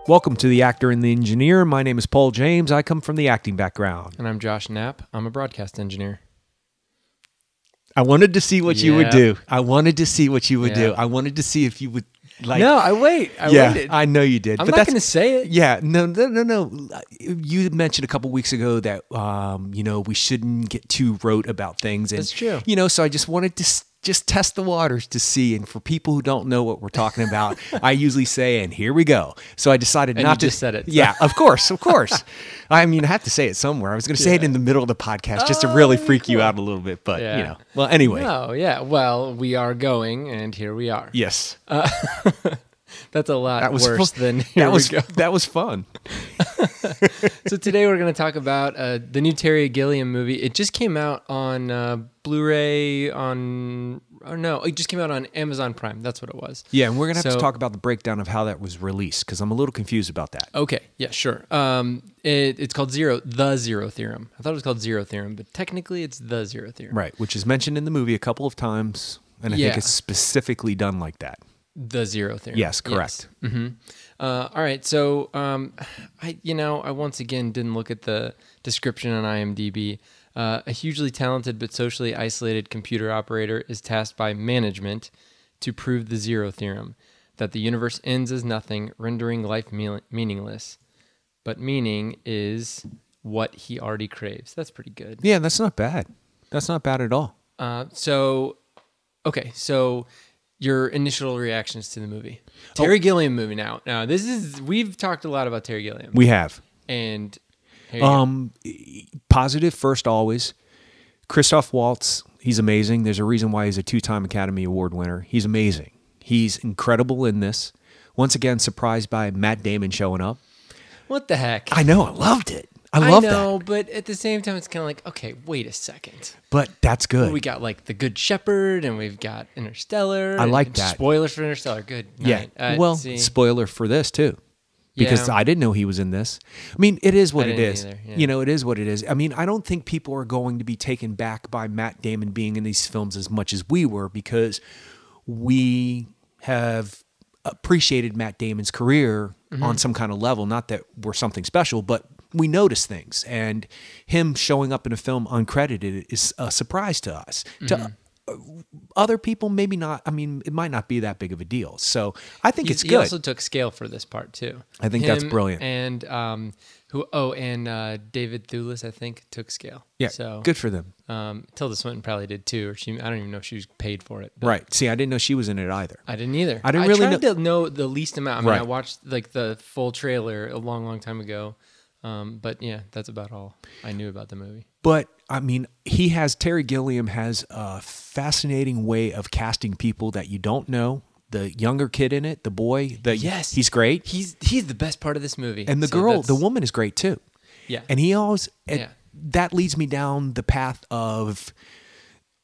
Welcome to The Actor and the Engineer. My name is Paul James. I come from the acting background. And I'm Josh Knapp. I'm a broadcast engineer. I wanted to see what you would Yeah. do. I wanted to see what you would do. Yeah. I wanted to see if you would like. No, I waited. I know you did. I'm but not that's going to say it. Yeah, no. You mentioned a couple weeks ago that we shouldn't get too rote about things. And, That's true. So I just wanted to just test the waters to see. And for people who don't know what we're talking about, I usually say, "And here we go." So I decided And not you to. just said it. Yeah, of course. I mean, I have to say it somewhere. I was going to say it in the middle of the podcast just to really freak you out a little bit, but Yeah. Well, anyway. No, yeah. Well, we are going, and here we are. Yes. That's a lot That was worse fun. than here we go. That was fun. So today we're going to talk about the new Terry Gilliam movie. It just came out on Blu-ray it just came out on Amazon Prime. That's what it was. Yeah, and we're going to have to So- talk about the breakdown of how that was released because I'm a little confused about that. Okay, yeah, sure. It's called the Zero Theorem. I thought it was called Zero Theorem, but technically it's the Zero Theorem. Right, which is mentioned in the movie a couple of times, and I think Yeah. it's specifically done like that. The Zero Theorem. Yes, correct. All right. So, I once again didn't look at the description on IMDb. A hugely talented but socially isolated computer operator is tasked by management to prove the Zero Theorem, that the universe ends as nothing, rendering life meaningless. But meaning is what he already craves. That's pretty good. Yeah, that's not bad. That's not bad at all. So your initial reactions to the movie. Terry Gilliam movie now. Now, we've talked a lot about Terry Gilliam. We have. And here you go. Positive first always. Christoph Waltz, he's amazing. There's a reason why he's a 2-time Academy Award winner. He's amazing. He's incredible in this. Once again, surprised by Matt Damon showing up. What the heck? I know, I loved it. I love know, that. but at the same time, it's kind of like, okay, wait a second. But that's good. We got like The Good Shepherd, and we've got Interstellar. I like and that. Spoilers for Interstellar. Good Yeah. night. Spoiler for this too. Because Yeah. I didn't know he was in this. I mean, it is what I it didn't is. either, yeah. It is what it is. I mean, I don't think people are going to be taken back by Matt Damon being in these films as much as we were because we have appreciated Matt Damon's career on some kind of level. Not that we're something special, but we notice things. And him showing up in a film uncredited is a surprise to us. To other people, maybe not. I mean, it might not be that big of a deal. So I think it's He good. also took scale for this part too. I think that's brilliant. And David Thewlis, I think, took scale. Yeah, So good for them. Tilda Swinton probably did too, or I don't even know if she was paid for it. But Right. See, I didn't know she was in it either. I didn't either. I didn't really tried to know the least amount. I mean, Right. I watched like the full trailer a long, long time ago. But yeah, that's about all I knew about the movie. But I mean, Terry Gilliam has a fascinating way of casting people that you don't know. The younger kid in it, the boy, Yes. he's great. He's the best part of this movie. And the So girl, that's- the woman is great too. Yeah. And he always, Yeah. that leads me down the path of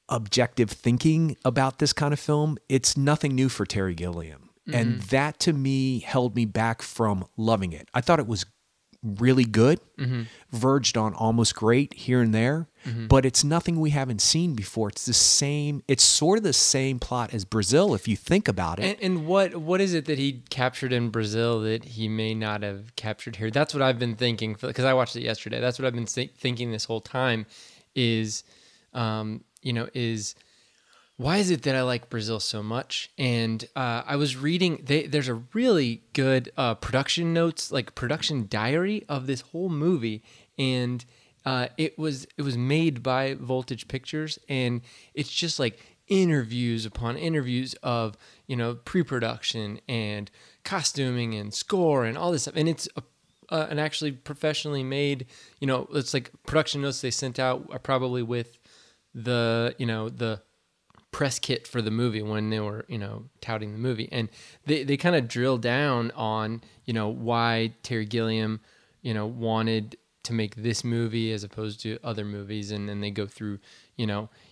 objective thinking about this kind of film. It's nothing new for Terry Gilliam. And that to me held me back from loving it. I thought it was really good, verged on almost great here and there, but it's nothing we haven't seen before. It's sort of the same plot as Brazil if you think about it. And what is it that he captured in Brazil that he may not have captured here? That's what I've been thinking because I watched it yesterday. That's what I've been thinking this whole time is why is it that I like Brazil so much? And I was reading, there's a really good production notes, like production diary of this whole movie. And it was made by Voltage Pictures. And it's just like interviews upon interviews of, pre-production and costuming and score and all this stuff. And it's an actually professionally made, it's like production notes they sent out are probably with the press kit for the movie when they were, touting the movie. And they kind of drill down on, why Terry Gilliam, wanted to make this movie as opposed to other movies. And then they go through,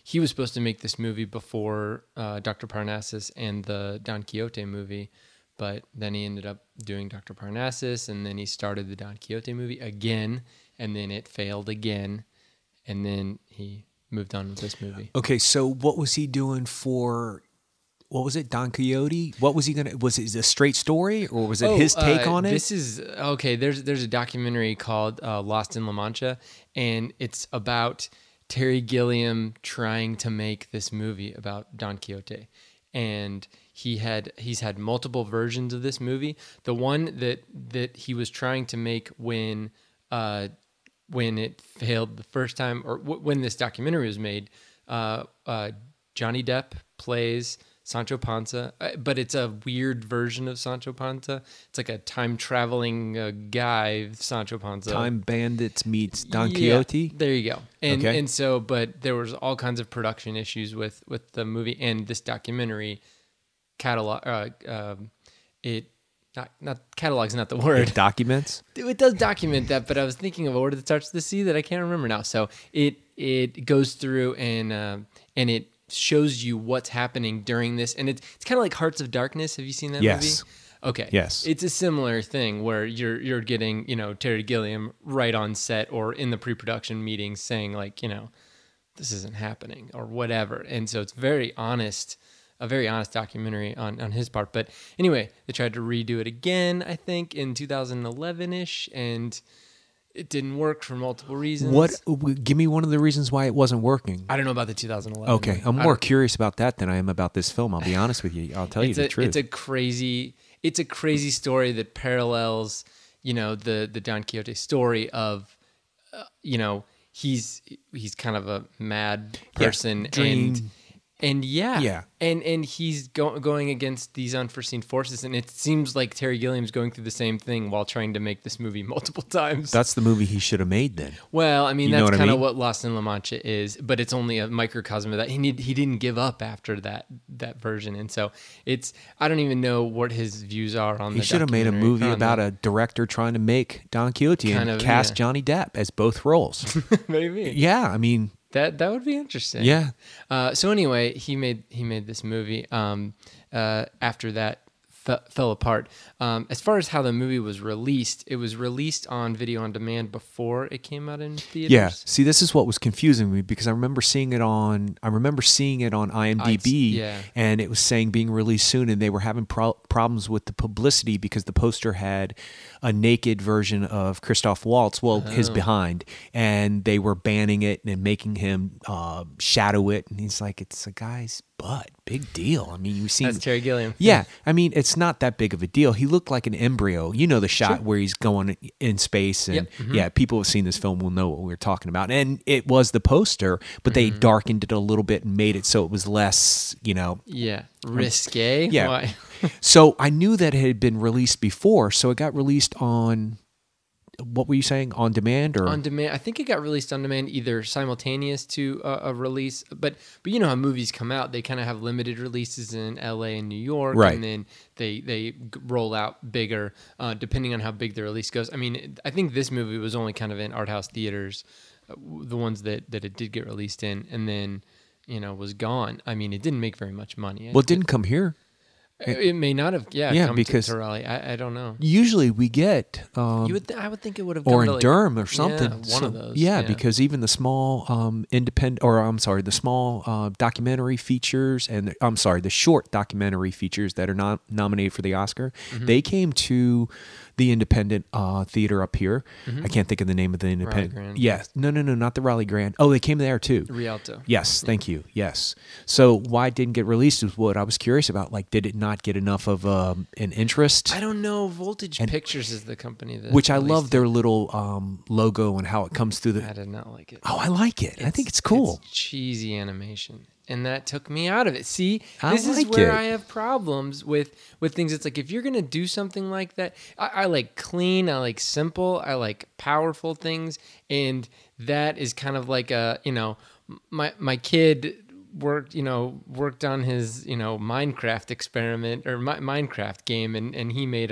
he was supposed to make this movie before Dr. Parnassus and the Don Quixote movie, but then he ended up doing Dr. Parnassus, and then he started the Don Quixote movie again, and then it failed again, and then he moved on with this movie. Okay, so what was he doing for what was it? Don Quixote? What was he gonna? Was it a straight story, or was it his take on it? This is okay. There's a documentary called Lost in La Mancha, and it's about Terry Gilliam trying to make this movie about Don Quixote, and he's had multiple versions of this movie. The one that he was trying to make when it failed the first time, or when this documentary was made, Johnny Depp plays Sancho Panza, but it's a weird version of Sancho Panza. It's like a time-traveling guy, Sancho Panza. Time Bandits meets Don Quixote? There you go. And so, but there was all kinds of production issues with the movie, and this documentary catalog, not catalog's not the word. It documents? It does document that, but I was thinking of a word that starts with the C that I can't remember now. So it goes through and it shows you what's happening during this, and it's kind of like Hearts of Darkness. Have you seen that Yes. movie? Okay. Yes. It's a similar thing where you're getting, Terry Gilliam right on set or in the pre-production meetings saying like, this isn't happening or whatever. And so it's a very honest documentary on his part. But anyway, they tried to redo it again, I think, in 2011-ish, and it didn't work for multiple reasons. Give me one of the reasons why it wasn't working. I don't know about the 2011. Okay, I'm more curious about that than I am about this film. I'll be honest with you. I'll tell you the truth. It's a crazy story that parallels, the Don Quixote story of, he's kind of a mad person and he's going against these unforeseen forces, and it seems like Terry Gilliam's going through the same thing while trying to make this movie multiple times. That's the movie he should have made then. Well, I mean, that's kind of what Lost in La Mancha is, but it's only a microcosm of that. He didn't give up after that version, and so I don't even know what his views are on. He should have made a movie about a director trying to make Don Quixote and cast Johnny Depp as both roles. Maybe. Yeah, I mean. That would be interesting. Yeah. So anyway, he made this movie. After that fell apart. As far as how the movie was released, it was released on video on demand before it came out in theaters. Yeah. See, this is what was confusing me because I remember seeing it on IMDb, and it was saying being released soon, and they were having problems with the publicity because the poster had a naked version of Christoph Waltz, his behind, and they were banning it and making him shadow it, and he's like, it's a guy's butt, big deal. I mean, you've seen that's Terry Gilliam. Yeah, I mean, it's not that big of a deal. He looked like an embryo. You know the shot where he's going in space, and people who have seen this film will know what we're talking about. And it was the poster, but they darkened it a little bit and made it so it was less, risque. Yeah. Why? So I knew that it had been released before, so it got released on. What were you saying? On demand or on demand? I think it got released on demand, either simultaneous to a release. But you know how movies come out; they kind of have limited releases in L.A. and New York, right? And then they roll out bigger, depending on how big the release goes. I mean, I think this movie was only kind of in art house theaters, the ones that it did get released in, and then was gone. I mean, it didn't make very much money. Well, it didn't come here. It may not have, come because to Raleigh. I don't know. Usually we get, I would think it would have, or in Durham or something. One of those. Yeah, because even the small the small documentary features and the short documentary features that are not nominated for the Oscar, they came to the independent theater up here. I can't think of the name of the independent. Raleigh Grand. Yes, no, not the Raleigh Grand. Oh, they came there too. Rialto. Yes, thank you. Yes. So why it didn't get released is what I was curious about. Like, did it not get enough of an interest? I don't know. Voltage Pictures is the company that. Which I love their little logo and how it comes through the. I did not like it. Oh, I like it. I think it's cool. It's cheesy animation. And that took me out of it. See, this is where I have problems with things. It's like, if you're going to do something like that, I like clean, I like simple, I like powerful things. And that is kind of like my kid worked on his, Minecraft experiment or Minecraft game. And he made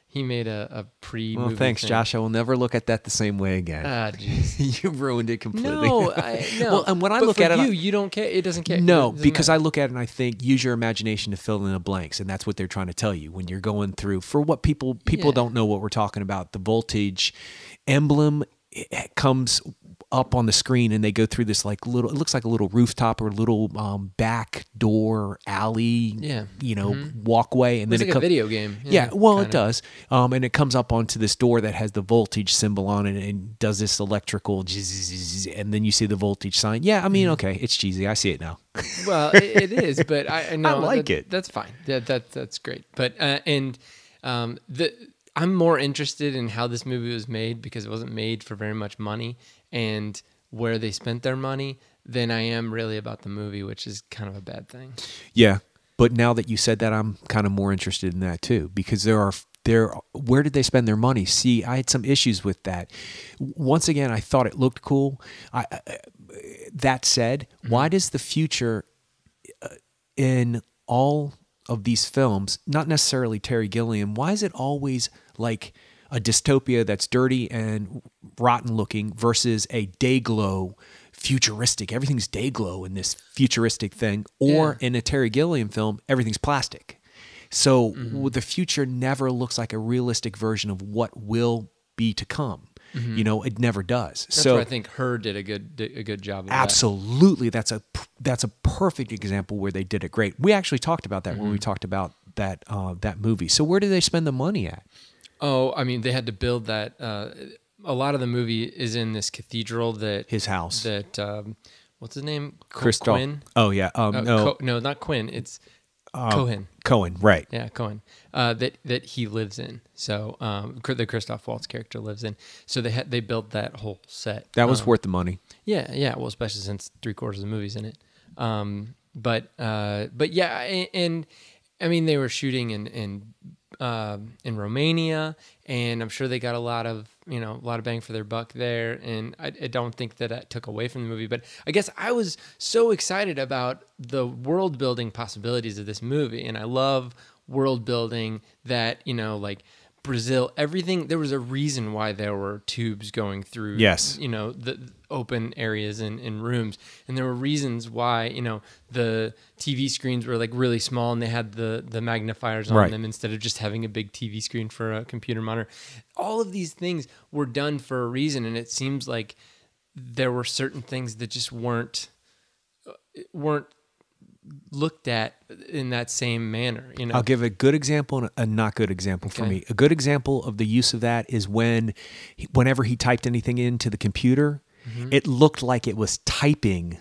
he made a pre-movie. Well, thanks, thing. Josh. I will never look at that the same way again. Ah, jeez. You ruined it completely. No. Well, and when I look at it, you don't care. It doesn't care. No, because I look at it and I think use your imagination to fill in the blanks, and that's what they're trying to tell you when you're going through. For what people don't know what we're talking about. The Voltage emblem comes up on the screen, and they go through this like little, it looks like a little rooftop or a little back door alley, walkway, and It's then like a video game. Yeah, well, kinda. it does. And it comes up onto this door that has the voltage symbol on it and does this electrical, and then you see the voltage sign. Yeah, I mean, okay, it's cheesy. I see it now. Well, it is, but I know I like it. That's fine. That's great. But I'm more interested in how this movie was made because it wasn't made for very much money and where they spent their money than I am really about the movie, which is kind of a bad thing. Yeah, but now that you said that, I'm kind of more interested in that too, because where did they spend their money? See, I had some issues with that. Once again, I thought it looked cool. That said, why does the future in all of these films, not necessarily Terry Gilliam, why is it always like a dystopia that's dirty and rotten looking versus a day glow futuristic? Everything's day glow in this futuristic thing. Or in a Terry Gilliam film, everything's plastic. So the future never looks like a realistic version of what will be to come. It never does. That's so where I think Her did a good job of absolutely, that's a perfect example where they did it great. We actually talked about that when we talked about that movie. So where did they spend the money at? Oh, I mean, they had to build that. A lot of the movie is in this cathedral that His house. That what's his name? Christoph. Quinn. Oh yeah. No, No, not Quinn. It's Cohen. Cohen. Right. Yeah, Cohen. That he lives in. So the Christoph Waltz character lives in. So they built that whole set. That was worth the money. Yeah. Well, especially since 3/4 of the movie's in it. But yeah, and I mean they were shooting in Romania, and I'm sure they got a lot of bang for their buck there. And I don't think that took away from the movie, but I guess I was so excited about the world building possibilities of this movie, and I love world building that like Brazil, everything. There was a reason why there were tubes going through. Yes. The open areas in rooms, and there were reasons why the TV screens were like really small and they had the magnifiers on them instead of just having a big TV screen for a computer monitor. All of these things were done for a reason, and it seems like there were certain things that just weren't looked at in that same manner. I'll give a good example and a not good example for me. A good example of the use of that is whenever he typed anything into the computer, it looked like it was typing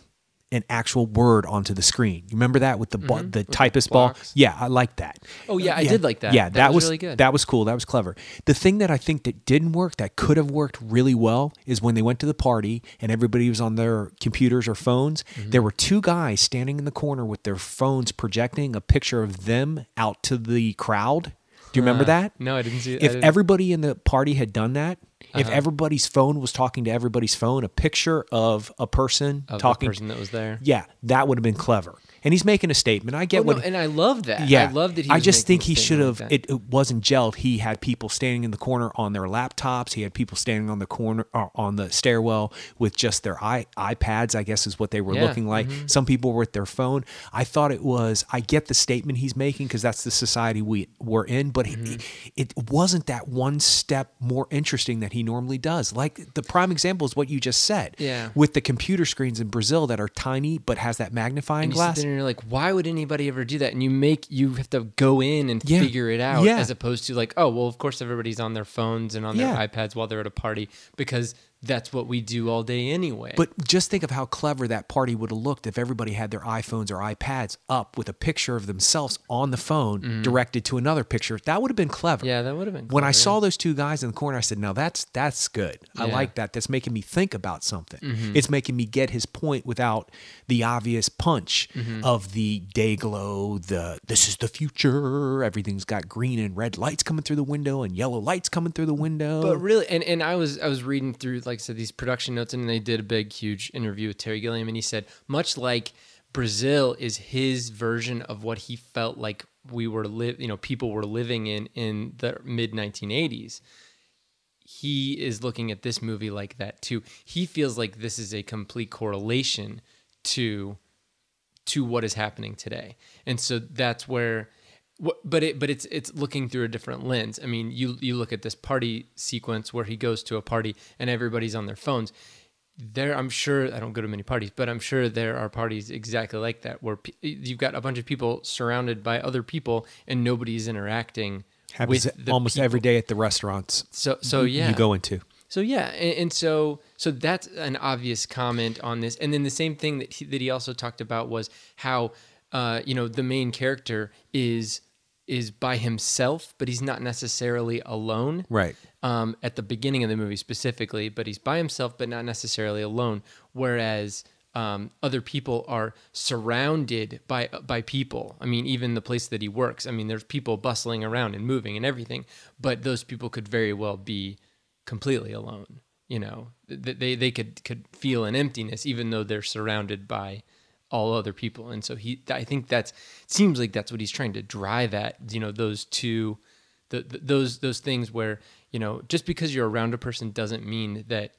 an actual word onto the screen. You remember that with the typist ball? Yeah, I like that. Oh yeah, I did like that. Yeah, that was really good. That was cool. That was clever. The thing that I think that didn't work, that could have worked really well, is when they went to the party and everybody was on their computers or phones. There were two guys standing in the corner with their phones projecting a picture of them out to the crowd. Do you remember that? No, I didn't see it. If everybody in the party had done that, if everybody's phone was talking to everybody's phone, a picture of a person talking, the person that was there. Yeah, that would have been clever. And he's making a statement. I get and I love that. Yeah, I love that. He I was just making think a he should statement have. like that. It wasn't gelled. He had people standing in the corner on their laptops. He had people standing on the corner on the stairwell with just their iPads. I guess is what they were looking like. Some people were with their phone. I thought it was. I get the statement he's making because that's the society we're in. But it wasn't that one step more interesting that he normally does. Like the prime example is what you just said. Yeah. With the computer screens in Brazil that are tiny but has that magnifying And you glass. sit there and you're like, why would anybody ever do that? And you have to go in and Yeah. figure it out, Yeah. as opposed to like, oh, well, of course everybody's on their phones and on their Yeah. iPads while they're at a party because that's what we do all day anyway. But just think of how clever that party would have looked if everybody had their iPhones or iPads up with a picture of themselves on the phone directed to another picture. That would have been clever. yeah, that would have been When I clever, saw those two guys in the corner, I said, "No, that's good. I Yeah. like that. That's making me think about something. It's making me get his point without the obvious punch of the day glow. This is the future. Everything's got green and red lights coming through the window and yellow lights coming through the window. But really, and I was reading through, like I said, these production notes, and they did a big, huge interview with Terry Gilliam, and he said, much like Brazil is his version of what he felt like people were living in the mid 1980s. He is looking at this movie like that too. He feels like this is a complete correlation to what is happening today, and so that's where. But it's looking through a different lens. I mean, you look at this party sequence where he goes to a party and everybody's on their phones. I'm sure I don't go to many parties, but I'm sure there are parties exactly like that where you've got a bunch of people surrounded by other people and nobody's interacting Happens with the almost people. every day at the restaurants So yeah, you go into. So yeah, and so that's an obvious comment on this. And then the same thing that he also talked about was how the main character is by himself, but he's not necessarily alone. Right. At the beginning of the movie specifically, but he's by himself, but not necessarily alone. Whereas other people are surrounded by people. I mean, even the place that he works. I mean, there's people bustling around and moving and everything, but those people could very well be completely alone. They could feel an emptiness even though they're surrounded by all other people. And so I think seems like that's what he's trying to drive at, those two, those things where, just because you're around a person doesn't mean that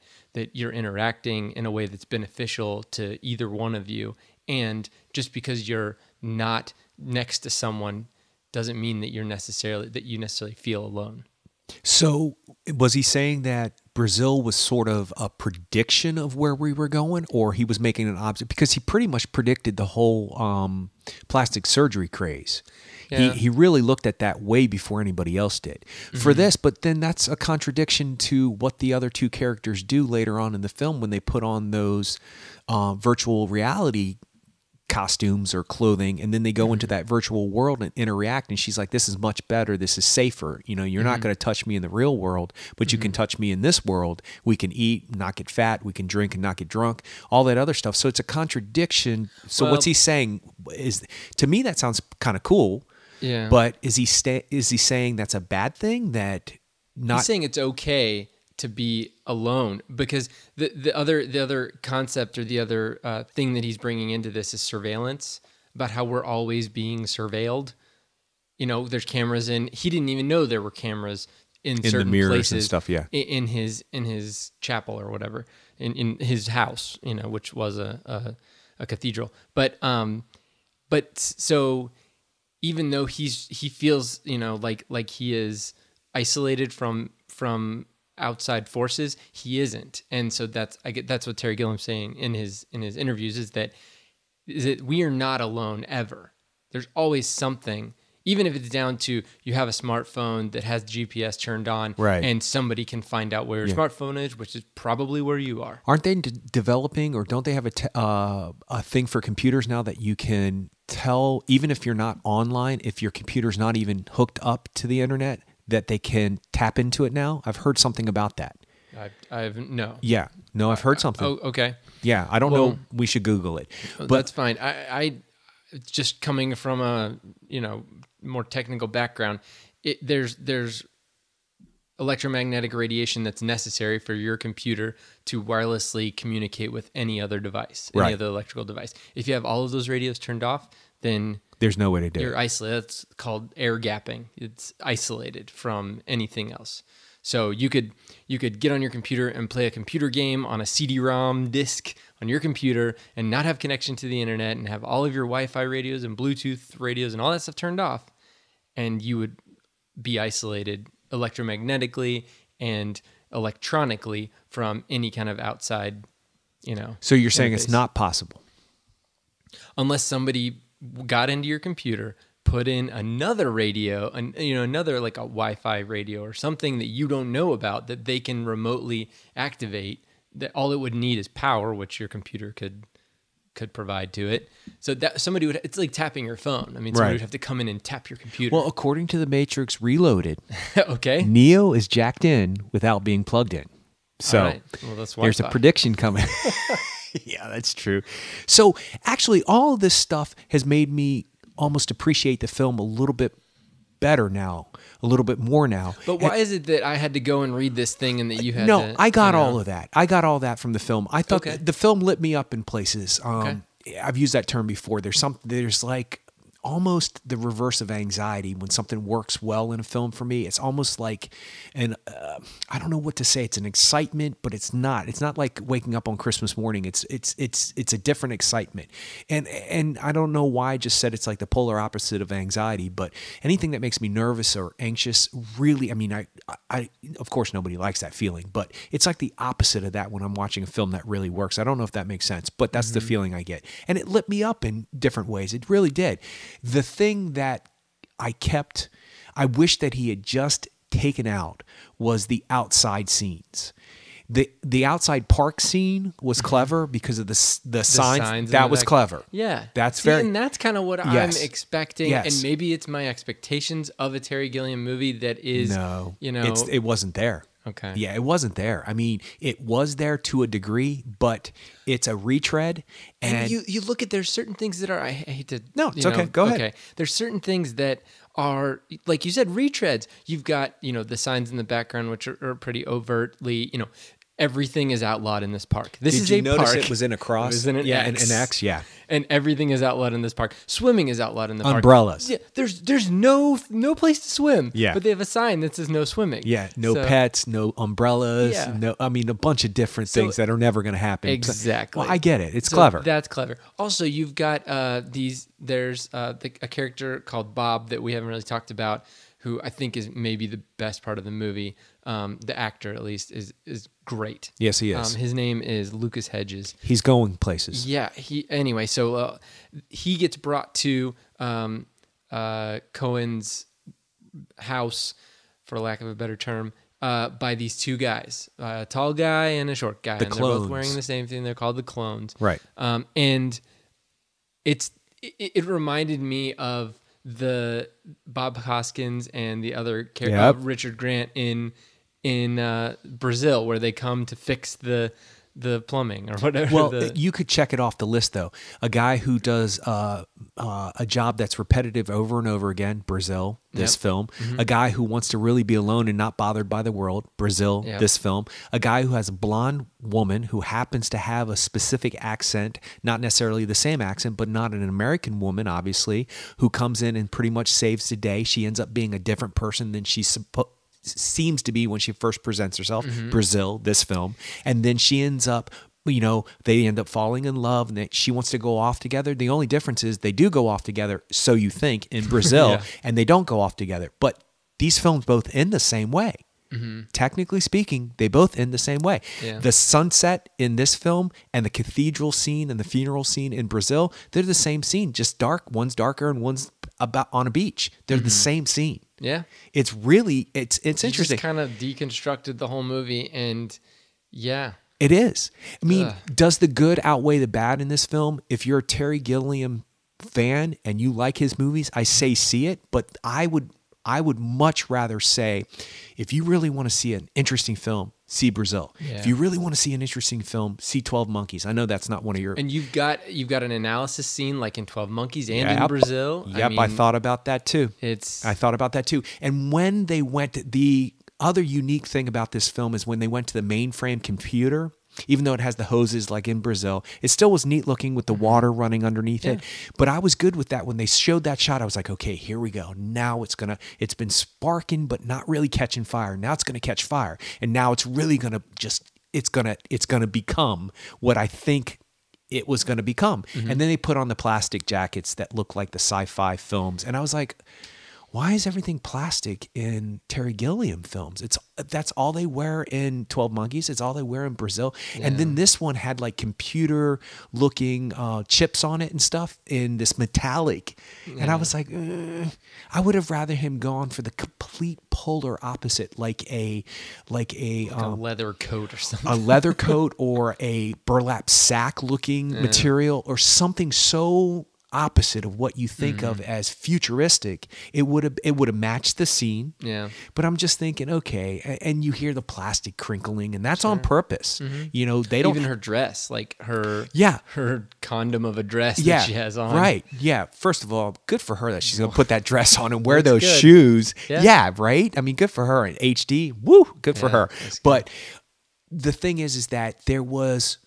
you're interacting in a way that's beneficial to either one of you. And just because you're not next to someone doesn't mean that you necessarily feel alone. So was he saying that Brazil was sort of a prediction of where we were going, or he was making an object? Because he pretty much predicted the whole plastic surgery craze. Yeah. He really looked at that way before anybody else did. For this, but then that's a contradiction to what the other two characters do later on in the film when they put on those virtual reality costumes or clothing, and then they go into that virtual world and interact, and she's like, this is much better, this is safer, you're not going to touch me in the real world, but you can touch me in this world. We can eat, not get fat, we can drink and not get drunk, all that other stuff. So it's a contradiction. So what's he saying? To me that sounds kind of cool. Yeah. But is he saying that's a bad thing? He's saying it's okay to be alone, because the other concept or the other thing that he's bringing into this is surveillance, about how we're always being surveilled. There's cameras he didn't even know there were cameras in certain the mirrors places and stuff. Yeah. In his chapel or whatever, in his house, which was a cathedral. But so even though he feels, like he is isolated from outside forces, he isn't. And so that's what Terry Gilliam's saying in his interviews is that we are not alone ever. There's always something, even if it's down to you have a smartphone that has GPS turned on, right, and somebody can find out where your smartphone is, which is probably where you are. Aren't they developing, or don't they have a thing for computers now that you can tell, even if you're not online, if your computer's not even hooked up to the internet, that they can tap into it now? I've heard something about that. No. Yeah. No, I've heard something. Oh, okay. Yeah, I don't know. We should Google it. But that's fine. I just coming from a, more technical background, there's electromagnetic radiation that's necessary for your computer to wirelessly communicate with any other device, any other electrical device. If you have all of those radios turned off, then there's no way to do it. You're isolated. That's called air gapping. It's isolated from anything else. So you could get on your computer and play a computer game on a CD-ROM disc on your computer and not have connection to the internet and have all of your Wi-Fi radios and Bluetooth radios and all that stuff turned off, and you would be isolated electromagnetically and electronically from any kind of outside, So you're saying interface. It's not possible? Unless somebody got into your computer, put in another radio, and another like a Wi-Fi radio or something that you don't know about that they can remotely activate. That all it would need is power, which your computer could provide to it. So that it's like tapping your phone. I mean, somebody would have to come in and tap your computer. Well, according to The Matrix Reloaded, okay, Neo is jacked in without being plugged in. So right. Well, that's there's a prediction coming. Yeah, that's true. So actually, all of this stuff has made me almost appreciate the film a little bit better now, a little bit more now. But why is it that I had to go and read this thing and that you had to... I got all of that. I got all that from the film. I thought the film lit me up in places. I've used that term before. There's like almost the reverse of anxiety when something works well in a film for me. It's almost like I don't know what to say. It's an excitement, but it's not. It's not like waking up on Christmas morning. It's a different excitement. And I don't know why I just said it's like the polar opposite of anxiety, but anything that makes me nervous or anxious really, I mean, I of course nobody likes that feeling, but it's like the opposite of that when I'm watching a film that really works. I don't know if that makes sense, but that's the feeling I get. And it lit me up in different ways. It really did. The thing that I wish that he had just taken out was the outside scenes. The outside park scene was clever because of the signs. That was clever. Yeah, that's and that's kind of what I'm expecting. Yes. And maybe it's my expectations of a Terry Gilliam movie that is, it wasn't there. Okay. Yeah, it wasn't there. I mean, it was there to a degree, but it's a retread. And you look at, there's certain things that are, I hate to. No, it's okay. Go ahead. Okay. There's certain things that are, like you said, retreads. You've got, the signs in the background, which are pretty overtly, everything is outlawed in this park. This is a park. Did you notice it was in a cross? It was in an X. An X, yeah. And everything is outlawed in this park. Swimming is outlawed in the park. Umbrellas. Yeah, there's no place to swim. Yeah. But they have a sign that says no swimming. Yeah, no pets, no umbrellas, a bunch of different things that are never going to happen. Exactly. Well, I get it. It's clever. That's clever. Also, you've got there's a character called Bob that we haven't really talked about, who I think is maybe the best part of the movie. The actor, at least, is great. Yes, he is. His name is Lucas Hedges. He's going places. Yeah. So he gets brought to Cohen's house, for lack of a better term, by these two guys, a tall guy and a short guy. They're both wearing the same thing. They're called the Clones. Right. And it reminded me of the Bob Hoskins and the other character, Richard Grant in Brazil, where they come to fix the plumbing or whatever. Well, you could check it off the list, though. A guy who does a job that's repetitive over and over again, Brazil, this film. Mm-hmm. A guy who wants to really be alone and not bothered by the world, Brazil, this film. A guy who has a blonde woman who happens to have a specific accent, not necessarily the same accent, but not an American woman, obviously, who comes in and pretty much saves the day. She ends up being a different person than she seems to be when she first presents herself. Mm-hmm. Brazil, this film. And then she ends up, they end up falling in love, and she wants to go off together. The only difference is they do go off together, so you think, in Brazil, and they don't go off together. But these films both end the same way. Mm-hmm. Technically speaking, they both end the same way. Yeah. The sunset in this film and the cathedral scene and the funeral scene in Brazil, they're the same scene, just dark. One's darker and one's about on a beach. They're the same scene. Yeah. It's really, it's interesting. Just kind of deconstructed the whole movie, and it is. I mean, does the good outweigh the bad in this film? If you're a Terry Gilliam fan and you like his movies, I say see it, but I would much rather say, if you really want to see an interesting film, see Brazil. Yeah. If you really want to see an interesting film, see 12 Monkeys. I know that's not one of your... And you've got an analysis scene like in 12 Monkeys and in Brazil. Yep, I thought about that too. I thought about that too. And when they went... The other unique thing about this film is when they went to the mainframe computer, even though it has the hoses like in Brazil, it still was neat looking with the water running underneath it. But I was good with that. When they showed that shot, I was like, okay, here we go. Now it's been sparking, but not really catching fire. Now it's going to catch fire. And now it's really going to it's going to become what I think it was going to become. Mm-hmm. And then they put on the plastic jackets that look like the sci-fi films. And I was like, why is everything plastic in Terry Gilliam films? That's all they wear in 12 Monkeys. It's all they wear in Brazil. Yeah. And then this one had like computer looking chips on it and stuff in this metallic. Yeah. And I was like, I would have rather him gone for the complete polar opposite, like a leather coat or something. A leather coat or a burlap sack looking material or something so opposite of what you think of as futuristic. It would have matched the scene. Yeah. But I'm just thinking, okay, and you hear the plastic crinkling, and that's on purpose. Mm-hmm. They don't... Even her dress, like her condom of a dress that she has on. Right. Yeah. First of all, good for her that she's going to put that dress on and wear those shoes. Yeah. Right? I mean, good for her. In HD, woo, good for her. But the thing is that there was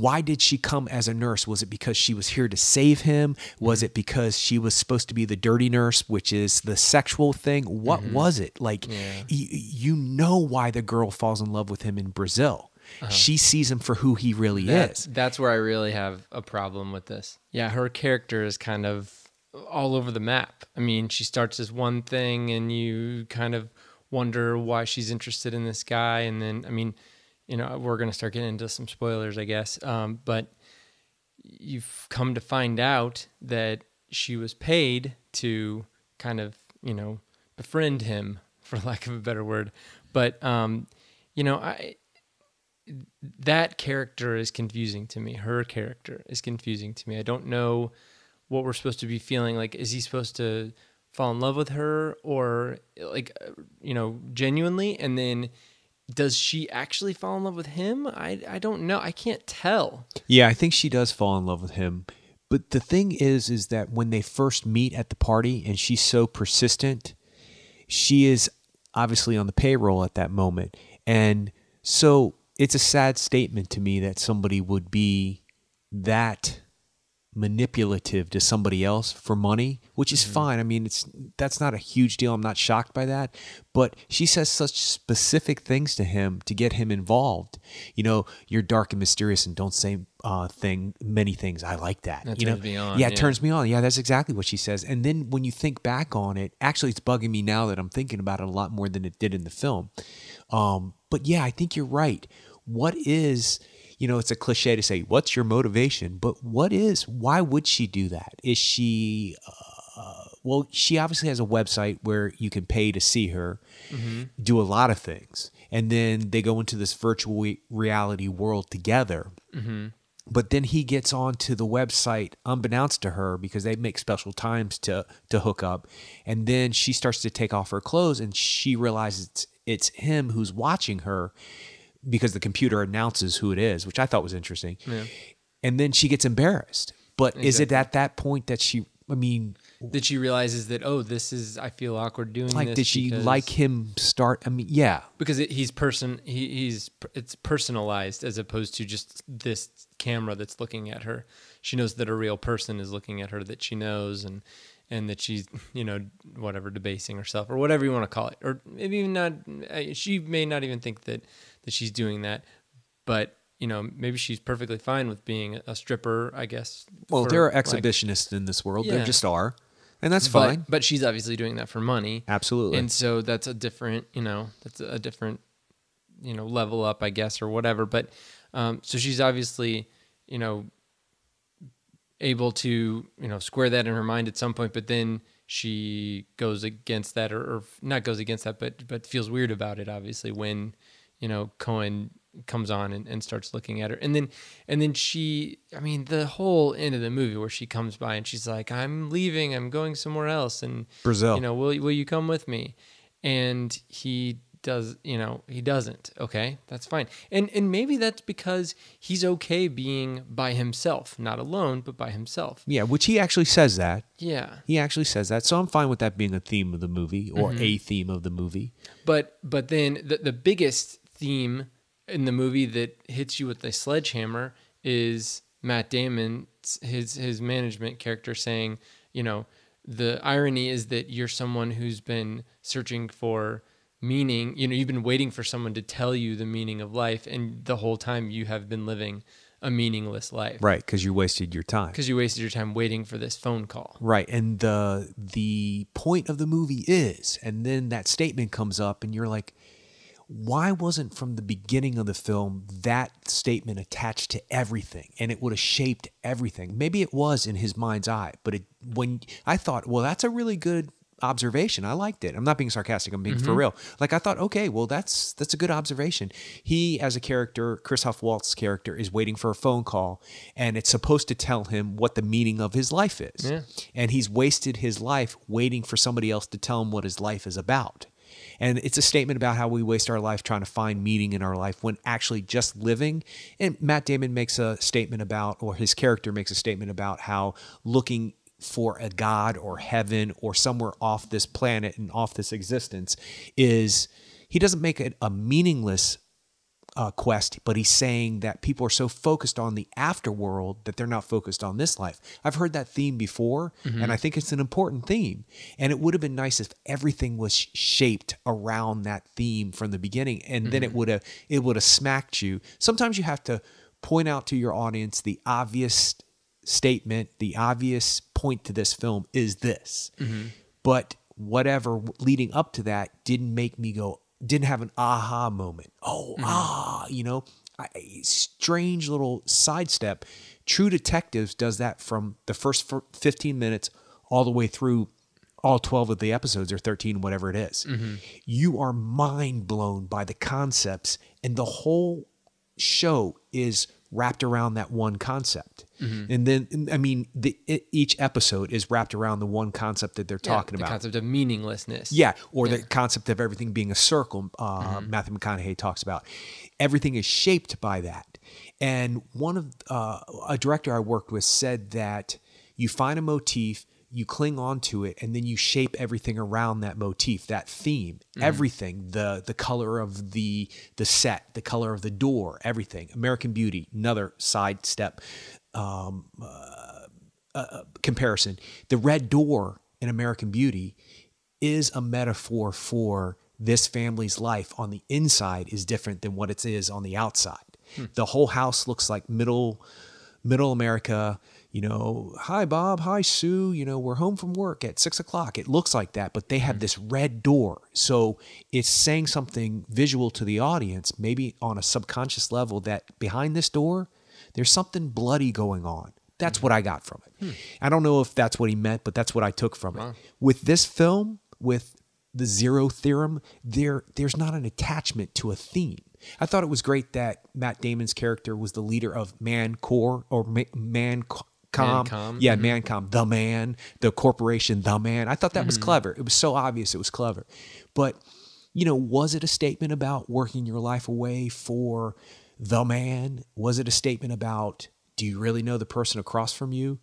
why did she come as a nurse? Was it because she was here to save him? Was it because she was supposed to be the dirty nurse, which is the sexual thing? What was it? Like, you know why the girl falls in love with him in Brazil. She sees him for who he really is. That's where I really have a problem with this. Yeah, her character is kind of all over the map. I mean, she starts as one thing and you kind of wonder why she's interested in this guy. And then, I mean, you know, we're going to start getting into some spoilers, I guess. But you've come to find out that she was paid to kind of, you know, befriend him, for lack of a better word. But, you know, that character is confusing to me. Her character is confusing to me. I don't know what we're supposed to be feeling. Like, is he supposed to fall in love with her, or like, you know, genuinely? And then does she actually fall in love with him? I don't know. I can't tell. Yeah, I think she does fall in love with him. But the thing is that when they first meet at the party and she's so persistent, she is obviously on the payroll at that moment. And so it's a sad statement to me that somebody would be that manipulative to somebody else for money, which is fine. I mean, that's not a huge deal. I'm not shocked by that. But she says such specific things to him to get him involved. You know, you're dark and mysterious and don't say many things. I like that. That you know? turns me on. Yeah, it turns me on. Yeah, that's exactly what she says. And then when you think back on it, actually it's bugging me now that I'm thinking about it a lot more than it did in the film. But yeah, I think you're right. What is... You know, it's a cliche to say, what's your motivation? But why would she do that? Is she, well, she obviously has a website where you can pay to see her do a lot of things. And then they go into this virtual reality world together. But then he gets onto the website unbeknownst to her because they make special times to hook up. And then she starts to take off her clothes and she realizes it's him who's watching her, because the computer announces who it is, which I thought was interesting. Yeah. And then she gets embarrassed. But is it at that point that she, I mean... That she realizes that, oh, I feel awkward doing like, this. Did she like him start? I mean, yeah. Because it's personalized as opposed to just this camera that's looking at her. She knows that a real person is looking at her that she knows, and that she's, you know, whatever, debasing herself or whatever you want to call it. Or maybe even not, she may not even think that she's doing that, but, you know, maybe she's perfectly fine with being a stripper, I guess. Well, there are exhibitionists in this world. Yeah. There just are. And that's fine. But she's obviously doing that for money. Absolutely. And so that's a different, you know, level up, I guess, or whatever. But so she's obviously, you know, able to, you know, square that in her mind at some point, but then she goes against that, or not goes against that, but feels weird about it, obviously, when, you know, Cohen comes on and starts looking at her. And then she, I mean, the whole end of the movie where she comes by and she's like, I'm leaving, I'm going somewhere else. And Brazil, you know, will you come with me? And he does, you know, he doesn't. Okay, that's fine. And maybe that's because he's okay being by himself, not alone, but by himself. Yeah, which he actually says that. Yeah. He actually says that. So I'm fine with that being a theme of the movie, or a theme of the movie. But then the biggest theme in the movie that hits you with a sledgehammer is Matt Damon, his management character, saying, you know, the irony is that you're someone who's been searching for meaning. You know, you've been waiting for someone to tell you the meaning of life, and the whole time you have been living a meaningless life. Right, because you wasted your time. Because you wasted your time waiting for this phone call. Right, and the point of the movie is, and then that statement comes up, and you're like, why wasn't from the beginning of the film that statement attached to everything, and it would have shaped everything? Maybe it was in his mind's eye, but when I thought, well, that's a really good observation. I liked it. I'm not being sarcastic. I'm being for real. Like, I thought, okay, well, that's a good observation. He, as a character, Christoph Waltz's character, is waiting for a phone call, and it's supposed to tell him what the meaning of his life is. Yeah. And he's wasted his life waiting for somebody else to tell him what his life is about. And it's a statement about how we waste our life trying to find meaning in our life when actually just living. And Matt Damon makes a statement about, or his character makes a statement about, how looking for a God or heaven or somewhere off this planet and off this existence is, he doesn't make it a meaningless quest, but he's saying that people are so focused on the afterworld that they're not focused on this life. I've heard that theme before, and I think it's an important theme. And it would have been nice if everything was shaped around that theme from the beginning, and then it would have smacked you. Sometimes you have to point out to your audience the obvious statement, the obvious point to this film is this. But whatever leading up to that didn't have an aha moment. Strange little sidestep. True Detectives does that from the first 15 minutes all the way through all 12 of the episodes, or 13, whatever it is. You are mind blown by the concepts, and the whole show is wrapped around that one concept. And then, I mean, each episode is wrapped around the one concept that they're talking about. The concept of meaninglessness. Yeah, or the concept of everything being a circle. Matthew McConaughey talks about. Everything is shaped by that. And one of a director I worked with said that you find a motif, you cling on to it, and then you shape everything around that motif, that theme, everything, the color of the set, the color of the door, everything. American Beauty, another sidestep comparison. The red door in American Beauty is a metaphor for this family's life on the inside is different than what it is on the outside. The whole house looks like middle America. Hi, Bob. Hi, Sue. We're home from work at 6:00. It looks like that, but they have this red door. So it's saying something visual to the audience, maybe on a subconscious level, that behind this door, there's something bloody going on. That's what I got from it. I don't know if that's what he meant, but that's what I took from it. With this film, with the Zero Theorem, there's not an attachment to a theme. I thought it was great that Matt Damon's character was the leader of Mancore or Mancom. Yeah, Mancom, the man, the corporation, the man. I thought that was clever. It was so obvious it was clever. But, was it a statement about working your life away for the man? Was it a statement about, do you really know the person across from you?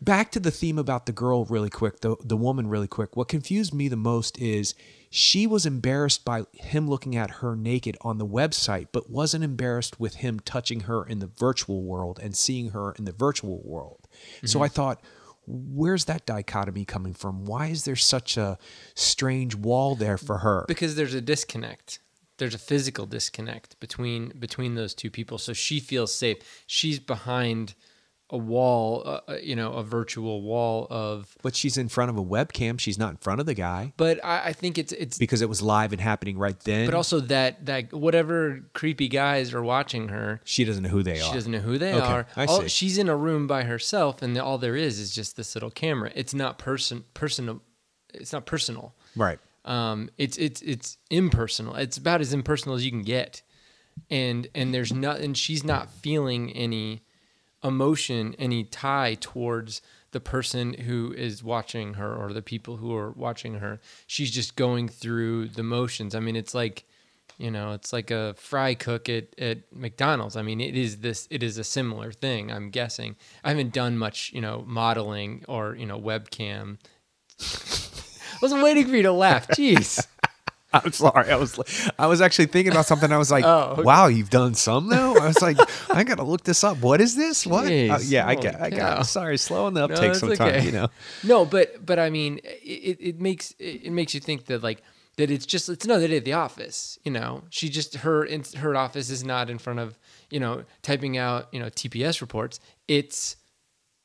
Back to the theme about the girl really quick, the woman really quick. What confused me the most is she was embarrassed by him looking at her naked on the website, but wasn't embarrassed with him touching her in the virtual world and seeing her in the virtual world. So I thought, where's that dichotomy coming from? Why is there such a strange wall there for her? Because there's a disconnect. There's a physical disconnect between those two people. So she feels safe. She's behind a wall, a virtual wall of. But she's in front of a webcam. She's not in front of the guy. But I think it's because it was live and happening right then. But also that whatever creepy guys are watching her, she doesn't know who they are. She doesn't know who they are. I see. She's in a room by herself, and all there is just this little camera. It's not personal. It's not personal. Right. It's impersonal. It's about as impersonal as you can get, and there's not, and she's not feeling any emotion, any tie towards the person who is watching her or the people who are watching her. She's just going through the motions. I mean, it's like, it's like a fry cook at McDonald's. I mean, it is a similar thing, I'm guessing. I haven't done much, modeling or, webcam. I wasn't waiting for you to laugh. Jeez. I'm sorry. I was actually thinking about something. I was like, wow, you've done some though? I was like, I got to look this up. What is this? What? I got sorry, slow on the uptake sometimes, okay. No, but I mean, it makes you think that that it's another day at the office, She just her office is not in front of, typing out, TPS reports. It's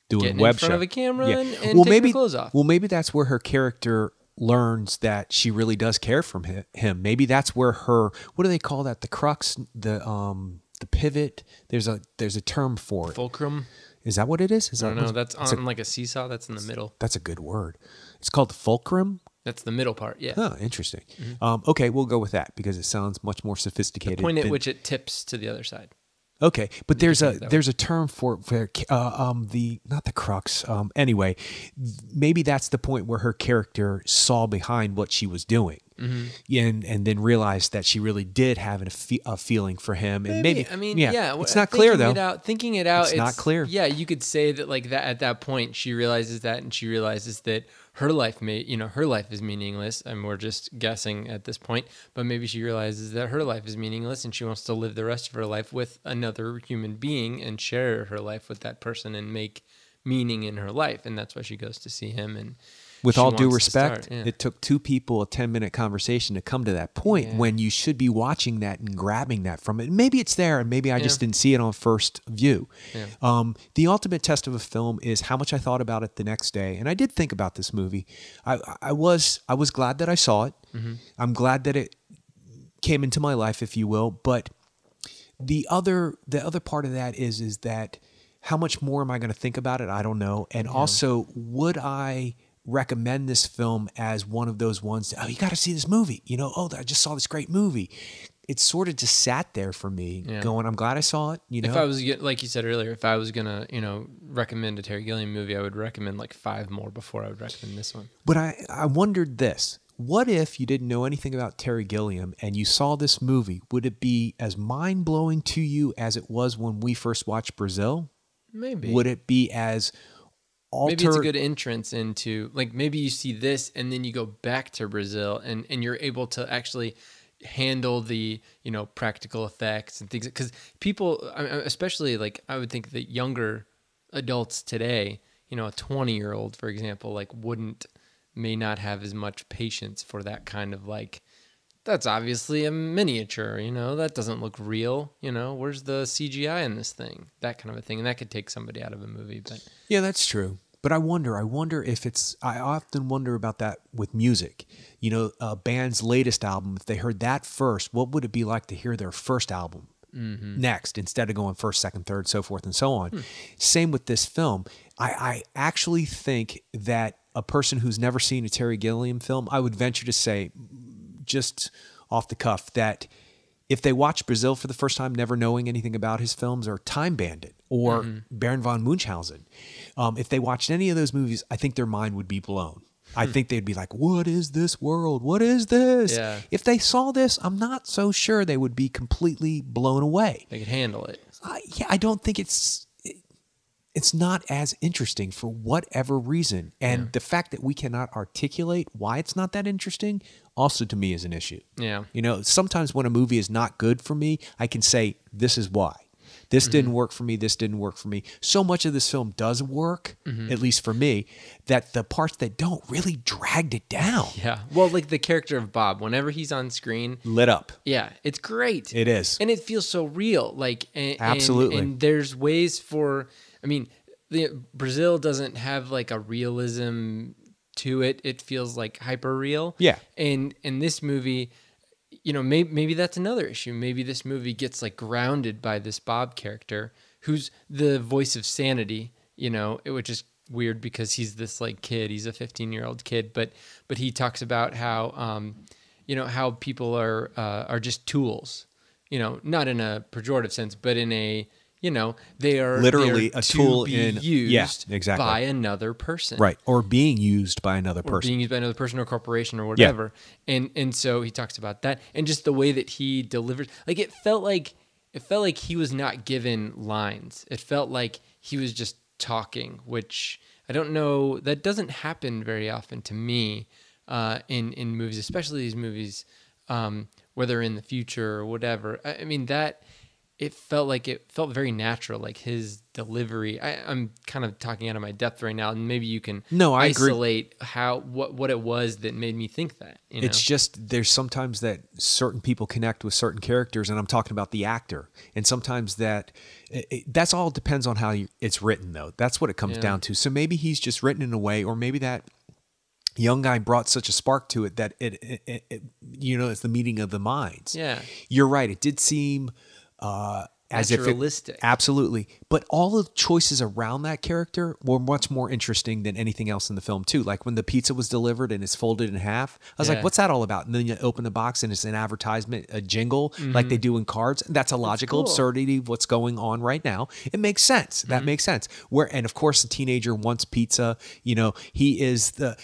doing getting web in front show. of a camera and taking her clothes off. Well, maybe that's where her character learns that she really does care from him. Maybe that's where her, what do they call that? The crux, the pivot. There's a term for it. Fulcrum. Is that what it is? I don't know. That's on like a seesaw. That's in the middle. That's a good word. It's called the fulcrum. That's the middle part. Yeah. Oh, interesting. Okay, we'll go with that because it sounds much more sophisticated. The point at which it tips to the other side. Okay, but there's a term for the not the crux. Anyway, maybe that's the point where her character saw behind what she was doing. and then realized that she really did have a feeling for him. And maybe I mean, yeah, it's not clear though. Thinking it out, It's not clear. Yeah, you could say that like that at that point she realizes that, and she realizes that her life her life is meaningless, and we're just guessing at this point. But maybe she realizes that her life is meaningless, and she wants to live the rest of her life with another human being and share her life with that person and make meaning in her life, and that's why she goes to see him. And with she all due wants to respect, start, yeah. it took two people a 10-minute conversation to come to that point when you should be watching that and grabbing that from it. Maybe it's there, and maybe I just didn't see it on first view. Yeah. The ultimate test of a film is how much I thought about it the next day, and I did think about this movie. I was glad that I saw it. I'm glad that it came into my life, if you will. But the other part of that is that how much more am I going to think about it? I don't know. And also, would I recommend this film as one of those ones that, you got to see this movie, I just saw this great movie. It sort of just sat there for me going, I'm glad I saw it. If I was, like you said earlier, if I was going to, recommend a Terry Gilliam movie, I would recommend like 5 more before I would recommend this one. But I wondered this, what if you didn't know anything about Terry Gilliam and you saw this movie? Would it be as mind blowing to you as it was when we first watched Brazil? Maybe. Would it be as maybe it's a good entrance into, like, maybe you see this and then you go back to Brazil and you're able to actually handle the, practical effects and things. Because people, especially, like, I would think that younger adults today, a 20-year-old, for example, like, may not have as much patience for that kind of, like, that's obviously a miniature, that doesn't look real, where's the CGI in this thing? That kind of a thing. And that could take somebody out of a movie. But yeah, that's true. But I wonder if I often wonder about that with music. A band's latest album, if they heard that first, what would it be like to hear their first album next, instead of going first, second, third, so forth and so on? Same with this film. I actually think that a person who's never seen a Terry Gilliam film, I would venture to say, just off the cuff, that if they watch Brazil for the first time, never knowing anything about his films, or Time Bandit, or Baron von Munchausen, if they watched any of those movies, I think their mind would be blown. I think they'd be like, what is this world? What is this? Yeah. If they saw this, I'm not so sure they would be completely blown away. they could handle it. I don't think it's not as interesting for whatever reason. And the fact that we cannot articulate why it's not that interesting also to me is an issue. Yeah. Sometimes when a movie is not good for me, I can say, this is why. This didn't work for me. This didn't work for me. So much of this film does work, at least for me, that the parts that don't really dragged it down. Yeah. Well, like the character of Bob, whenever he's on screen, Lit up. yeah, it's great. It is. And it feels so real. Like, Absolutely. And there's ways for, Brazil doesn't have like a realism to it. It feels like hyper real. Yeah. And in this movie, maybe that's another issue. Maybe this movie gets like grounded by this Bob character who's the voice of sanity, which is weird because he's this like kid, he's a 15-year-old kid, but he talks about how, how people are just tools, not in a pejorative sense, but in a, they are literally a tool used exactly. by another person. Right. Or being used by another person. Or being used by another person or corporation or whatever. Yeah. And so he talks about that. And just the way that he delivers, like it felt like he was not given lines. It felt like he was just talking, which I don't know, that doesn't happen very often to me in movies, especially these movies, whether in the future or whatever. It felt very natural, like his delivery. I'm kind of talking out of my depth right now, and maybe you can isolate what it was that made me think that. It's just there's sometimes that certain people connect with certain characters, and I'm talking about the actor. And sometimes that's all depends on how it's written, though. That's what it comes down to. So maybe he's just written in a way, or maybe that young guy brought such a spark to it that it it's the meeting of the minds. Yeah, you're right. It did seem as naturalistic. Absolutely. But all the choices around that character were much more interesting than anything else in the film too. Like when the pizza was delivered and it's folded in half, I was like, what's that all about? And then you open the box and it's an advertisement, a jingle like they do in cards. That's a logical absurdity of what's going on right now. It makes sense. That makes sense. And of course the teenager wants pizza. He's the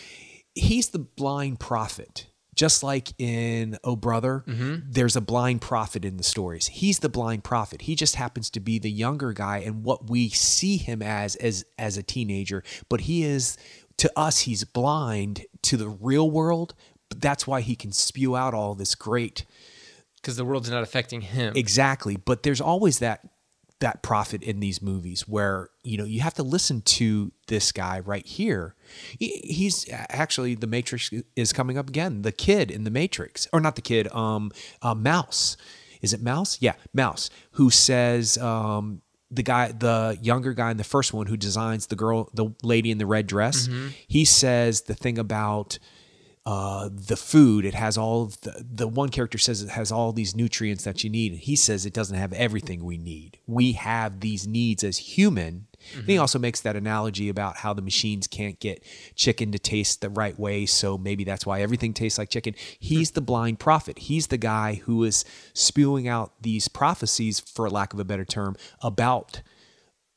blind prophet. just like in Oh Brother, there's a blind prophet in the stories. He's the blind prophet. He just happens to be the younger guy and what we see him as a teenager. But he is, to us, he's blind to the real world. But that's why he can spew out all this great. Because the world's not affecting him. Exactly. But there's always that prophet in these movies where, you have to listen to this guy right here. He's actually, the Matrix is coming up again. The kid in the Matrix, or not the kid, Mouse. Is it Mouse? Yeah, Mouse, who says, the younger guy in the first one who designs the lady in the red dress, he says the thing about the food. It has all of the one character says it has all these nutrients that you need, and he says it doesn't have everything we need. We have these needs as human. And he also makes that analogy about how the machines can't get chicken to taste the right way, so maybe that's why everything tastes like chicken. He's the blind prophet. He's the guy who is spewing out these prophecies, for lack of a better term, about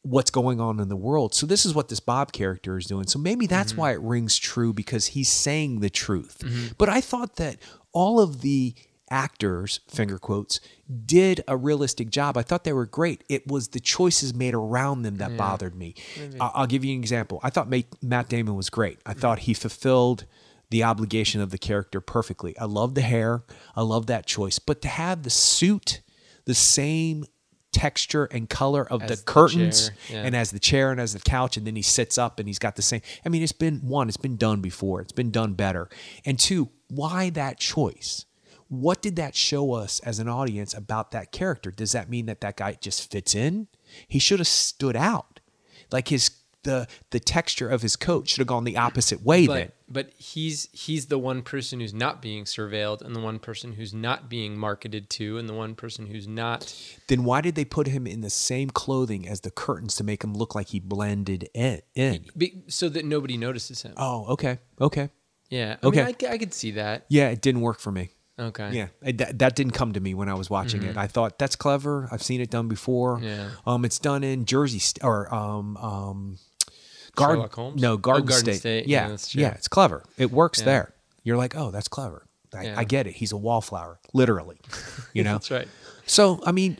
what's going on in the world. So this is what this Bob character is doing. So maybe that's why it rings true, because he's saying the truth. But I thought that all of the actors, finger quotes, did a realistic job. I thought they were great. It was the choices made around them that bothered me. I'll give you an example. I thought Matt Damon was great. I thought he fulfilled the obligation of the character perfectly. I love the hair. I love that choice. But to have the suit the same texture and color of the curtains and as the chair and as the couch, and then he sits up and he's got the same. I mean, it's been done before. It's been done better. And two, why that choice? What did that show us as an audience about that character? Does that mean that guy just fits in? He should have stood out. Like the texture of his coat should have gone the opposite way then. But he's the one person who's not being surveilled, and the one person who's not being marketed to, and the one person who's not. Then why did they put him in the same clothing as the curtains to make him look like he blended in? So that nobody notices him. Oh, okay. Yeah. Okay. I mean, I could see that. Yeah, it didn't work for me. Okay. Yeah, that didn't come to me when I was watching it. I thought, that's clever. I've seen it done before. Yeah. It's done in Jersey Sherlock Holmes? Garden Garden State. Yeah, that's true. Yeah, it's clever. It works there. You're like, oh, that's clever. I get it. He's a wallflower, literally. That's right. So, I mean,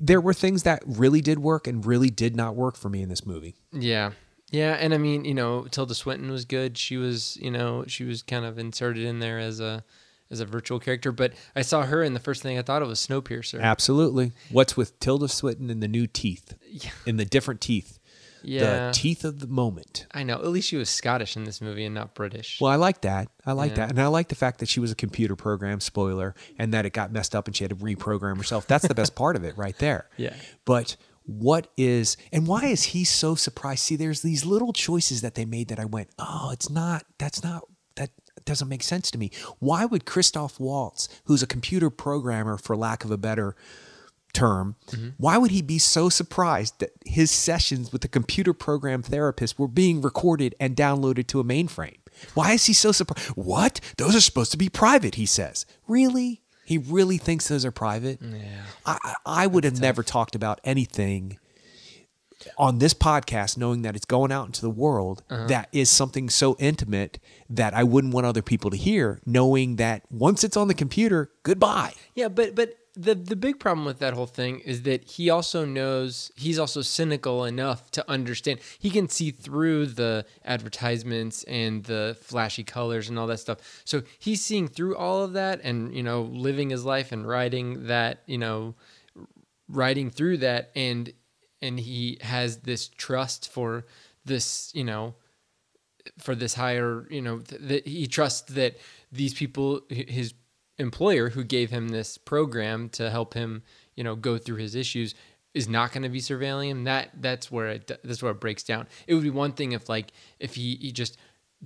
there were things that really did work and really did not work for me in this movie. Yeah. Yeah, and I mean, Tilda Swinton was good. She was kind of inserted in there as a virtual character, but I saw her, and the first thing I thought of was Snowpiercer. Absolutely. What's with Tilda Swinton and the new teeth? Yeah. In the different teeth. Yeah. The teeth of the moment. I know. At least she was Scottish in this movie and not British. Well, I like that. That. And I like the fact that she was a computer program, spoiler, and that it got messed up and she had to reprogram herself. That's the best part of it right there. Yeah. But why is he so surprised? See, there's these little choices that they made that I went, oh, that doesn't make sense to me. Why would Christoph Waltz, who's a computer programmer, for lack of a better term, why would he be so surprised that his sessions with the computer program therapist were being recorded and downloaded to a mainframe? Why is he so surprised? What? Those are supposed to be private, he says. Really? He really thinks those are private? Yeah. I would have never talked about anything on this podcast knowing that it's going out into the world that is something so intimate that I wouldn't want other people to hear, knowing that once it's on the computer, goodbye. Yeah, but the big problem with that whole thing is that he also knows, he's also cynical enough to understand. He can see through the advertisements and the flashy colors and all that stuff. So he's seeing through all of that and, living his life and writing through that. And he has this trust for this, for this higher, that he trusts that these people, his employer who gave him this program to help him, go through his issues, is not going to be surveilling him. That's where it breaks down. It would be one thing if he just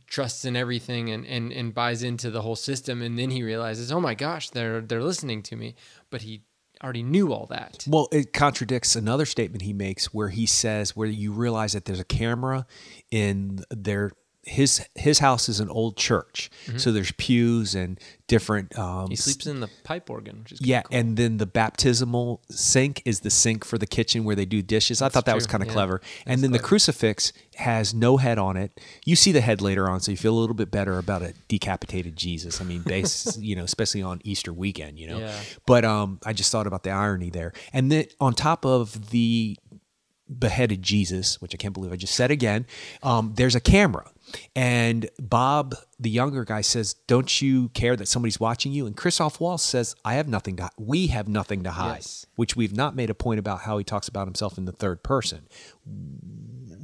trusts in everything and buys into the whole system, and then he realizes, oh my gosh, they're listening to me. But he already knew all that. Well, it contradicts another statement he makes where he says, where you realize that there's a camera in their his house is an old church, so there's pews and different. He sleeps in the pipe organ, which is Yeah, cool. and then the baptismal sink is the sink for the kitchen where they do dishes. I thought that was true, kind of yeah. clever. And then the crucifix has no head on it. You see the head later on, so you feel a little bit better about a decapitated Jesus. I mean, especially on Easter weekend, Yeah. But I just thought about the irony there. And then on top of the beheaded Jesus, which I can't believe I just said again, there's a camera. And Bob, the younger guy, says, "Don't you care that somebody's watching you?" And Christoph Waltz says, we have nothing to hide, Yes. which we've not made a point about how he talks about himself in the third person.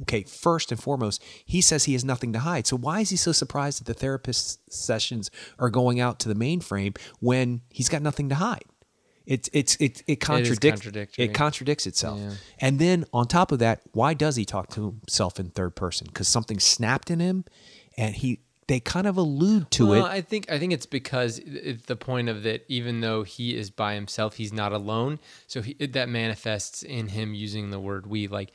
Okay, first and foremost, he says he has nothing to hide. So why is he so surprised that the therapist sessions are going out to the mainframe when he's got nothing to hide? It contradictory. It contradicts itself. Yeah. And then on top of that, why does he talk to himself in third person? Because something snapped in him, and they kind of allude to Well, it. I think it's because it's the point of that. Even though he is by himself, he's not alone. So that manifests in him using the word "we," like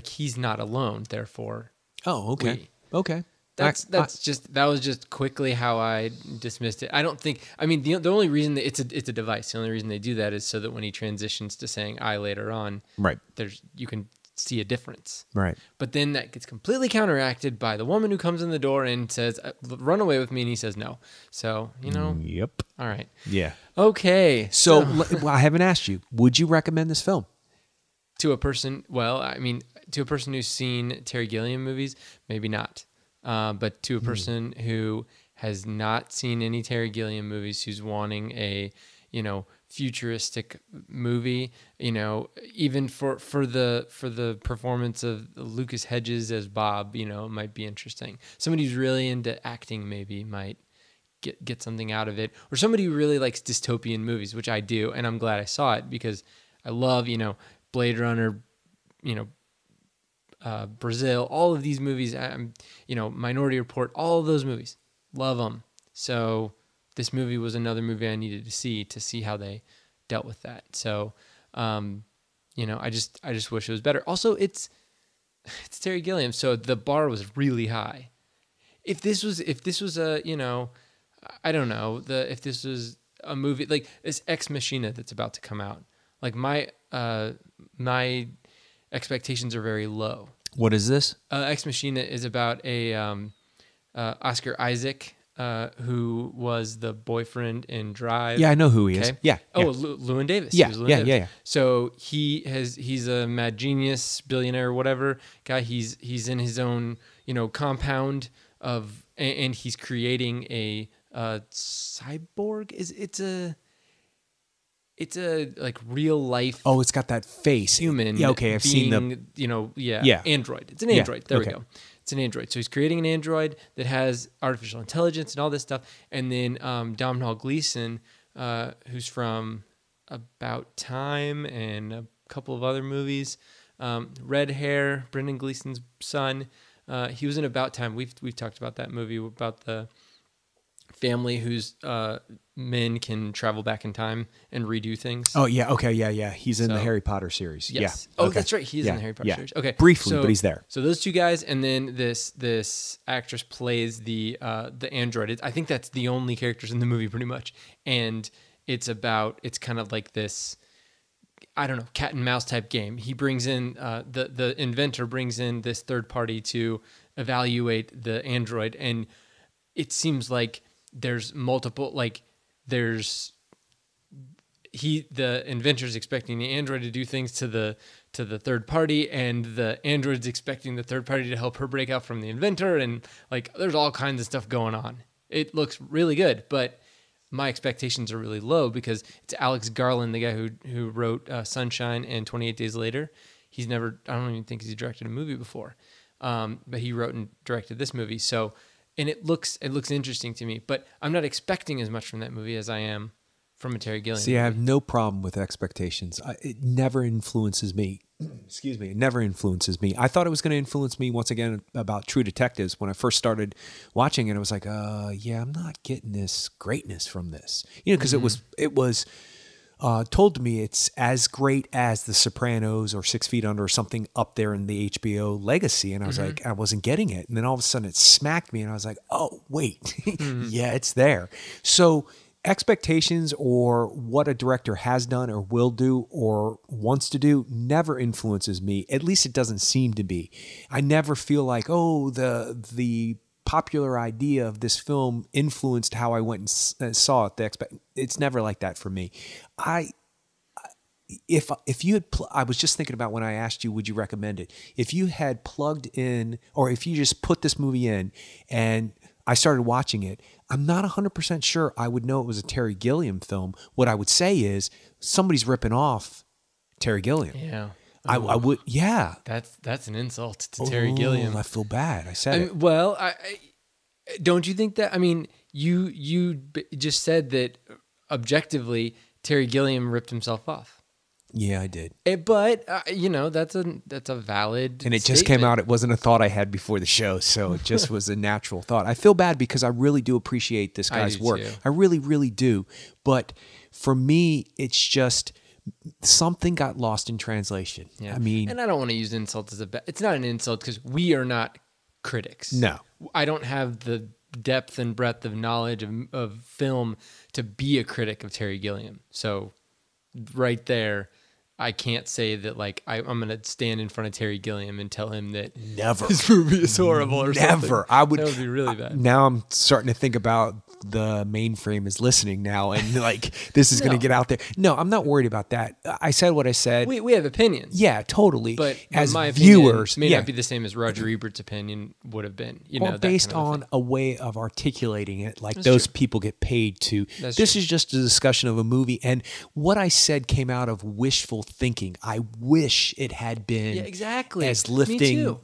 he's not alone. Therefore, Oh, okay, okay. that was just quickly how I dismissed it. I don't think. I mean, the only reason that it's a device. The only reason they do that is so that when he transitions to saying "I" later on, Right. you can see a difference. Right. But then that gets completely counteracted by the woman who comes in the door and says, "Run away with me," and he says no. So Yep. all right, Yeah. okay. So I haven't asked you. Would you recommend this film? To a person, to a person who's seen Terry Gilliam movies, maybe not. But to a person who has not seen any Terry Gilliam movies, who's wanting a, futuristic movie, even for the performance of Lucas Hedges as Bob, might be interesting. Somebody who's really into acting maybe might get something out of it, or somebody who really likes dystopian movies, which I do, and I'm glad I saw it because I love, Blade Runner, Brazil, all of these movies, Minority Report, all of those movies, love them. So this movie was another movie I needed to see how they dealt with that. So, I just wish it was better. Also, it's Terry Gilliam, so the bar was really high. If this was a, I don't know, if this was a movie like this Ex Machina that's about to come out, like my expectations are very low. What is this? Ex Machina is about a Oscar Isaac, who was the boyfriend in Drive. Yeah, I know who he is. Okay. Yeah. Oh, yeah. Llewyn Davis. Yeah, He was Llewyn yeah, Davis. yeah. So he's a mad genius, billionaire, whatever guy. He's in his own compound and he's creating a cyborg. It's a like real life. Oh, it's got that face. Human. Yeah. Okay, I've seen the. Yeah. Android. It's an android. There okay. we go. It's an android. So he's creating an android that has artificial intelligence and all this stuff. And then Domhnall Gleeson, who's from About Time and a couple of other movies, red hair, Brendan Gleeson's son. He was in About Time. We've talked about that movie about the family whose men can travel back in time and redo things. Oh yeah, okay, yeah. He's in the Harry Potter series. Yes. Yeah. Oh, okay. that's right. He is in the Harry Potter series. Okay. Briefly, but he's there. So those two guys, and then this actress plays the android. I think that's the only characters in the movie, pretty much. And it's kind of like this, I don't know, cat and mouse type game. He brings in the inventor brings in this third party to evaluate the android, and it seems like there's multiple, like the inventor's expecting the android to do things to the third party, and the android's expecting the third party to help her break out from the inventor, and like there's all kinds of stuff going on. It looks really good, but my expectations are really low because it's Alex Garland, the guy who wrote Sunshine and 28 Days Later. I don't even think he's directed a movie before, but he wrote and directed this movie. So. And it looks interesting to me, but I'm not expecting as much from that movie as I am from a Terry Gilliam See, movie. I have no problem with expectations. It never influences me. Excuse me. It never influences me. I thought it was going to influence me once again about True Detectives. When I first started watching it, I was like, I'm not getting this greatness from this. Because it was told me it's as great as The Sopranos or 6 Feet Under or something up there in the HBO legacy. And I was like, I wasn't getting it. And then all of a sudden it smacked me and I was like, oh, wait, yeah, it's there. So expectations or what a director has done or will do or wants to do never influences me. At least it doesn't seem to be. I never feel like, oh, the popular idea of this film influenced how I went and saw it. It's never like that for me. If you had, I was just thinking about when I asked you, would you recommend it? If you had plugged in, or if you just put this movie in and I started watching it, I'm not 100% sure I would know it was a Terry Gilliam film. What I would say is somebody's ripping off Terry Gilliam. Yeah. I would, yeah. That's an insult to Terry Gilliam. I feel bad. I said it. Well, I don't you think that? I mean, you just said that objectively Terry Gilliam ripped himself off. Yeah, I did. But that's a valid. And it just came out. It wasn't a thought I had before the show, so it just was a natural thought. I feel bad because I really do appreciate this guy's work. Too. I really, really do. But for me, it's just something got lost in translation. Yeah. I mean, and I don't want to use insult as it's not an insult because we are not critics. No, I don't have the depth and breadth of knowledge of film to be a critic of Terry Gilliam. So right there, I can't say that like I'm going to stand in front of Terry Gilliam and tell him that never this movie is horrible or something. Never. That would be really bad. Now I'm starting to think about the mainframe is listening now and like this is going to get out there. No, I'm not worried about that. I said what I said. We have opinions. Yeah, totally. But as my viewers, may not be the same as Roger Ebert's opinion would have been. Or based on a way of articulating it, like That's those true. people get paid to. That's this true. is just a discussion of a movie, and what I said came out of wishful thinking. I wish it had been exactly as Me lifting, too.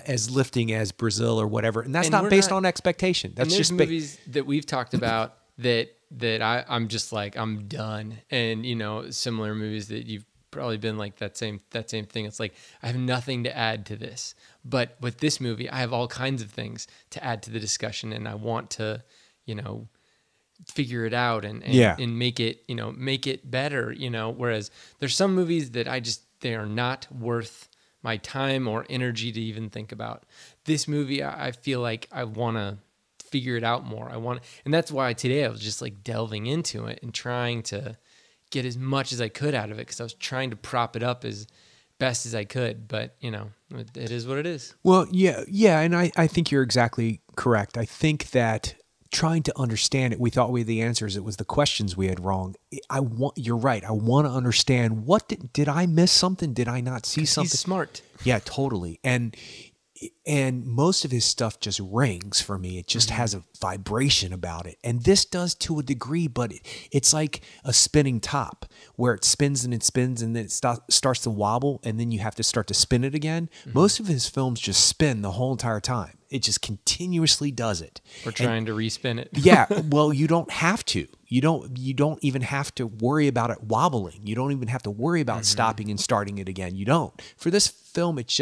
as lifting as Brazil or whatever, and that's And not we're based not- on expectation. That's and there's just movies that we've talked about that I'm just like I'm done, and similar movies that you've probably been like that same thing. It's like I have nothing to add to this, but with this movie, I have all kinds of things to add to the discussion, and I want to, figure it out and make it better. Whereas there's some movies that they are not worth my time or energy to even think about. This movie, I feel like I want to figure it out more. And that's why today I was just like delving into it and trying to get as much as I could out of it because I was trying to prop it up as best as I could. But it is what it is. Well, yeah, and I think you're exactly correct. I think that trying to understand it, we thought we had the answers. It was the questions we had wrong. You're right. I want to understand what did I miss something? Did I not see something? He's smart. Yeah, totally. And most of his stuff just rings for me. It just has a vibration about it. And this does to a degree, but it's like a spinning top where it spins and then it starts to wobble and then you have to start to spin it again. Most of his films just spin the whole entire time. It just continuously does it. We're trying to respin it. Yeah, well, you don't have to. You don't even have to worry about it wobbling. You don't even have to worry about stopping and starting it again. You don't. For this film, it's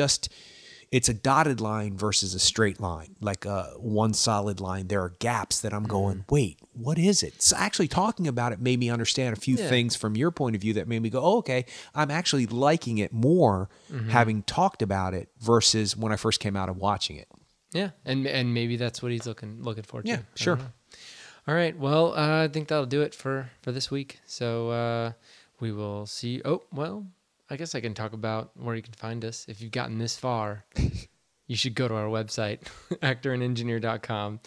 a dotted line versus a straight line, like one solid line. There are gaps that I'm going, wait, what is it? So actually talking about it made me understand a few things from your point of view that made me go, oh, okay, I'm actually liking it more having talked about it versus when I first came out of watching it. Yeah, and maybe that's what he's looking forward to. Yeah, sure. All right, well, I think that'll do it for this week. So we will see. Oh, well, I guess I can talk about where you can find us. If you've gotten this far, you should go to our website, actorandengineer.com.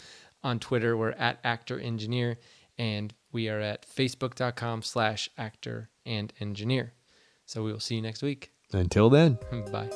On Twitter, we're at actorengineer, and we are at facebook.com/actorandengineer. So we will see you next week. Until then. Bye.